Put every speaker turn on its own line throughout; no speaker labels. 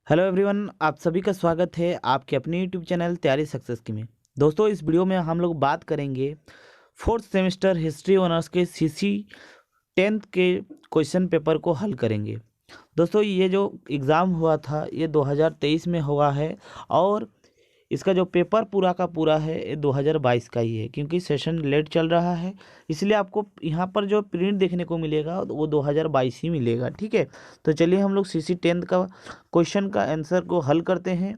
Hello everyone, आप सभी का स्वागत है आपके अपने यूट्यूब चैनल तैयारी सक्सेस की में। दोस्तों, इस वीडियो में हम लोग बात करेंगे फोर्थ सेमेस्टर हिस्ट्री ऑनर्स के सीसी 10th के क्वेश्चन पेपर को हल करेंगे। दोस्तों, ये जो एग्ज़ाम हुआ था ये 2023 में हुआ है और इसका जो पेपर पूरा का पूरा है ये 2022 का ही है, क्योंकि सेशन लेट चल रहा है। इसलिए आपको यहाँ पर जो प्रिंट देखने को मिलेगा वो 2022 ही मिलेगा। ठीक है, तो चलिए हम लोग सीसी 10th का क्वेश्चन का आंसर को हल करते हैं।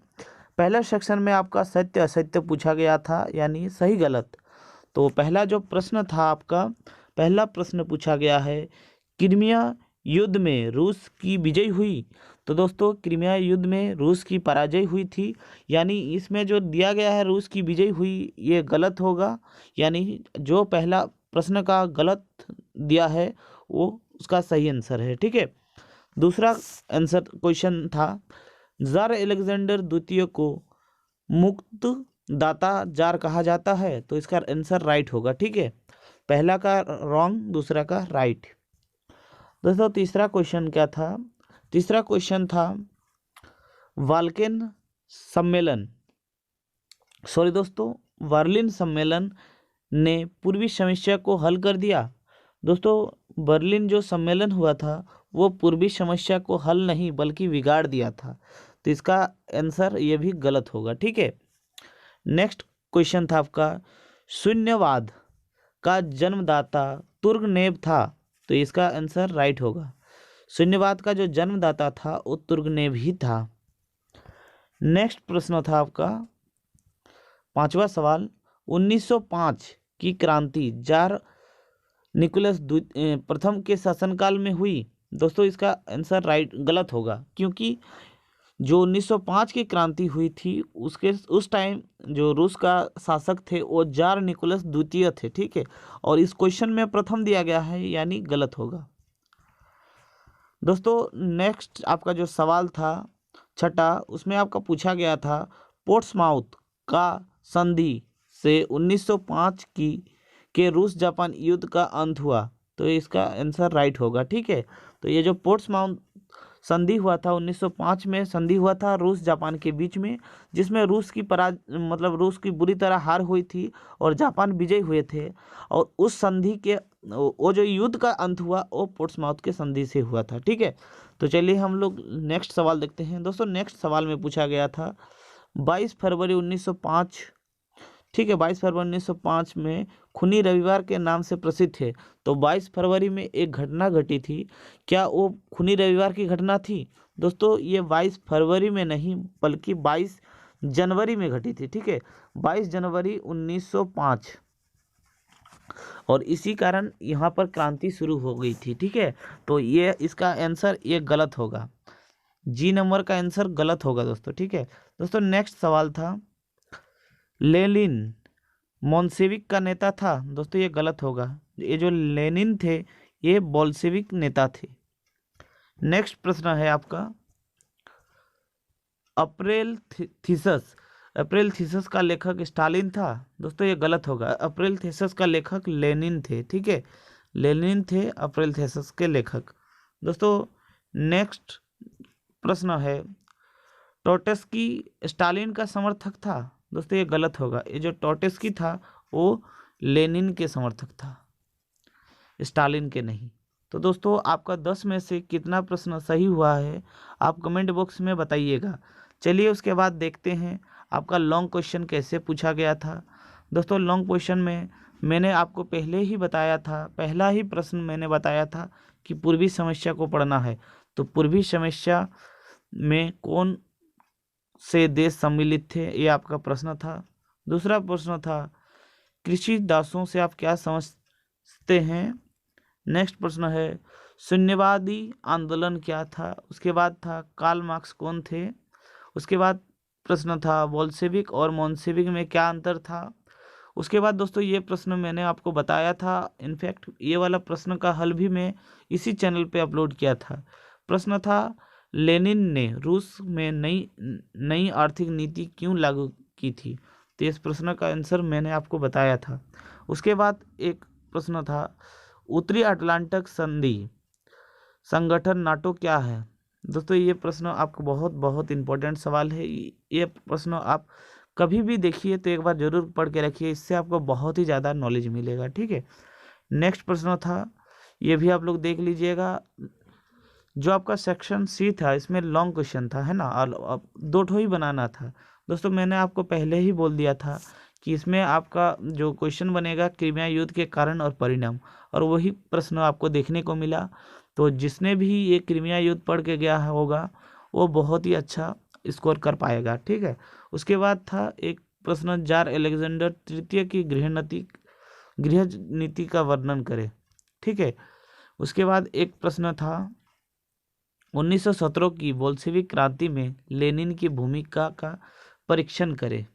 पहला सेक्शन में आपका सत्य असत्य पूछा गया था, यानी सही गलत। तो पहला जो प्रश्न था आपका, पहला प्रश्न पूछा गया है, क्रीमिया युद्ध में रूस की विजय हुई। तो दोस्तों, क्रीमिया युद्ध में रूस की पराजय हुई थी, यानी इसमें जो दिया गया है रूस की विजय हुई ये गलत होगा। यानी जो पहला प्रश्न का गलत दिया है वो उसका सही आंसर है। ठीक है, दूसरा आंसर क्वेश्चन था, जार अलेक्जेंडर द्वितीय को मुक्त दाता जार कहा जाता है। तो इसका आंसर राइट होगा। ठीक है, पहला का रॉन्ग, दूसरा का राइट। दोस्तों, तीसरा क्वेश्चन क्या था? तीसरा क्वेश्चन था वाल्केन सम्मेलन, सॉरी दोस्तों, बर्लिन सम्मेलन ने पूर्वी समस्या को हल कर दिया। दोस्तों, बर्लिन जो सम्मेलन हुआ था वो पूर्वी समस्या को हल नहीं बल्कि बिगाड़ दिया था। तो इसका आंसर ये भी गलत होगा। ठीक है, नेक्स्ट क्वेश्चन था आपका, शून्यवाद का जन्मदाता तुर्गनेव था। तो इसका आंसर राइट होगा। शून्यवाद का जो जन्मदाता था वो तुर्गनेव ही था। नेक्स्ट प्रश्न था आपका पांचवा सवाल, 1905 की क्रांति जार निकोलस प्रथम के शासनकाल में हुई। दोस्तों, इसका आंसर राइट गलत होगा, क्योंकि जो 1905 की क्रांति हुई थी उस टाइम जो रूस का शासक थे वो जार निकोलस द्वितीय थे। ठीक है, और इस क्वेश्चन में प्रथम दिया गया है, यानी गलत होगा। दोस्तों, नेक्स्ट आपका जो सवाल था छठा, उसमें आपका पूछा गया था, पोर्ट्समाउथ का संधि से 1905 की के रूस जापान युद्ध का अंत हुआ। तो इसका आंसर राइट होगा। ठीक है, तो ये जो पोर्ट्समाउथ संधि हुआ था 1905 में संधि हुआ था रूस जापान के बीच में, जिसमें रूस की रूस की बुरी तरह हार हुई थी और जापान विजय हुए थे। और उस संधि के वो जो युद्ध का अंत हुआ वो पोर्ट्समाउथ के संधि से हुआ था। ठीक है, तो चलिए हम लोग नेक्स्ट सवाल देखते हैं। दोस्तों, नेक्स्ट सवाल में पूछा गया था 22 फरवरी 1905, ठीक है, 22 फरवरी 1905 में खूनी रविवार के नाम से प्रसिद्ध है। तो 22 फरवरी में एक घटना घटी थी, क्या वो खूनी रविवार की घटना थी? दोस्तों, ये 22 फरवरी में नहीं बल्कि 22 जनवरी में घटी थी। ठीक है, 22 जनवरी 1905, और इसी कारण यहाँ पर क्रांति शुरू हो गई थी। ठीक है, तो ये इसका आंसर ये गलत होगा, जी नंबर का आंसर गलत होगा दोस्तों। ठीक है, दोस्तों, नेक्स्ट सवाल था, लेनिन मोल्शेविक का नेता था। दोस्तों, ये गलत होगा, ये जो लेनिन थे ये बोल्शेविक नेता थे। नेक्स्ट प्रश्न है आपका, अप्रैल थीसस, अप्रैल थीसस का लेखक स्टालिन था। दोस्तों, ये गलत होगा, अप्रैल थीसस का लेखक लेनिन थे। ठीक है, लेनिन थे अप्रैल थीसस के लेखक। दोस्तों, नेक्स्ट प्रश्न है, टोटेस्की स्टालिन का समर्थक था। दोस्तों, ये गलत होगा, ये जो टोटेस्की था वो लेनिन के समर्थक था, स्टालिन के नहीं। तो दोस्तों, आपका 10 में से कितना प्रश्न सही हुआ है आप कमेंट बॉक्स में बताइएगा। चलिए उसके बाद देखते हैं आपका लॉन्ग क्वेश्चन कैसे पूछा गया था। दोस्तों, लॉन्ग क्वेश्चन में मैंने आपको पहले ही बताया था, पहला ही प्रश्न मैंने बताया था कि पूर्वी समस्या को पढ़ना है। तो पूर्वी समस्या में कौन से देश सम्मिलित थे, ये आपका प्रश्न था। दूसरा प्रश्न था, कृषि दासों से आप क्या समझते हैं। नेक्स्ट प्रश्न है, शून्यवादी आंदोलन क्या था। उसके बाद था, कार्ल मार्क्स कौन थे। उसके बाद प्रश्न था, बोल्शेविक और मोल्शेविक में क्या अंतर था। उसके बाद दोस्तों, ये प्रश्न मैंने आपको बताया था, इनफैक्ट ये वाला प्रश्न का हल भी मैं इसी चैनल पे अपलोड किया था। प्रश्न था, लेनिन ने रूस में नई नई आर्थिक नीति क्यों लागू की थी। तो इस प्रश्न का आंसर मैंने आपको बताया था। उसके बाद एक प्रश्न था, उत्तरी अटलांटिक संधि संगठन नाटो क्या है। दोस्तों ये प्रश्न आपका बहुत बहुत इम्पोर्टेंट सवाल है। ये प्रश्न आप कभी भी देखिए तो एक बार जरूर पढ़ के रखिए, इससे आपको बहुत ही ज़्यादा नॉलेज मिलेगा। ठीक है, नेक्स्ट प्रश्न था, ये भी आप लोग देख लीजिएगा। जो आपका सेक्शन सी था इसमें लॉन्ग क्वेश्चन था, है ना, और अब 2 ठो ही बनाना था। दोस्तों मैंने आपको पहले ही बोल दिया था कि इसमें आपका जो क्वेश्चन बनेगा क्रीमिया युद्ध के कारण और परिणाम, और वही प्रश्न आपको देखने को मिला। तो जिसने भी ये क्रीमिया युद्ध पढ़ के गया होगा वो बहुत ही अच्छा स्कोर कर पाएगा। ठीक है, उसके बाद था एक प्रश्न, जार अलेक्जेंडर तृतीय की गृह नीति का वर्णन करें। ठीक है, उसके बाद एक प्रश्न था 1917 की बोल्शेविक क्रांति में लेनिन की भूमिका का परीक्षण करें।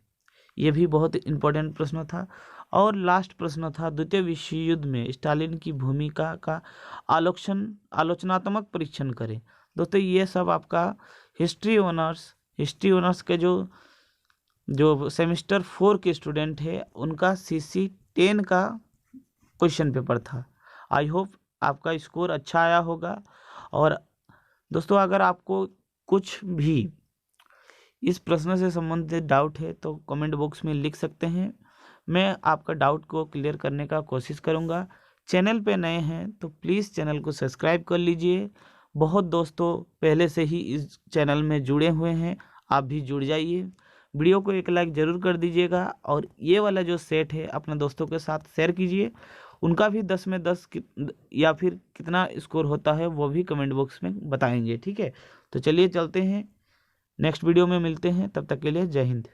यह भी बहुत इंपॉर्टेंट प्रश्न था। और लास्ट प्रश्न था द्वितीय विश्व युद्ध में स्टालिन की भूमिका का आलोचनात्मक परीक्षण करें। दोस्तों ये सब आपका हिस्ट्री ऑनर्स के जो सेमेस्टर 4 के स्टूडेंट है उनका CC 10 का क्वेश्चन पेपर था। आई होप आपका स्कोर अच्छा आया होगा। और दोस्तों अगर आपको कुछ भी इस प्रश्न से संबंधित डाउट है तो कमेंट बॉक्स में लिख सकते हैं, मैं आपका डाउट को क्लियर करने का कोशिश करूंगा। चैनल पे नए हैं तो प्लीज़ चैनल को सब्सक्राइब कर लीजिए। बहुत दोस्तों पहले से ही इस चैनल में जुड़े हुए हैं, आप भी जुड़ जाइए। वीडियो को एक लाइक ज़रूर कर दीजिएगा और ये वाला जो सेट है अपने दोस्तों के साथ शेयर कीजिए। उनका भी 10 में 10 या फिर कितना स्कोर होता है वो भी कमेंट बॉक्स में बताएंगे। ठीक है, तो चलिए चलते हैं, नेक्स्ट वीडियो में मिलते हैं, तब तक के लिए जय हिंद।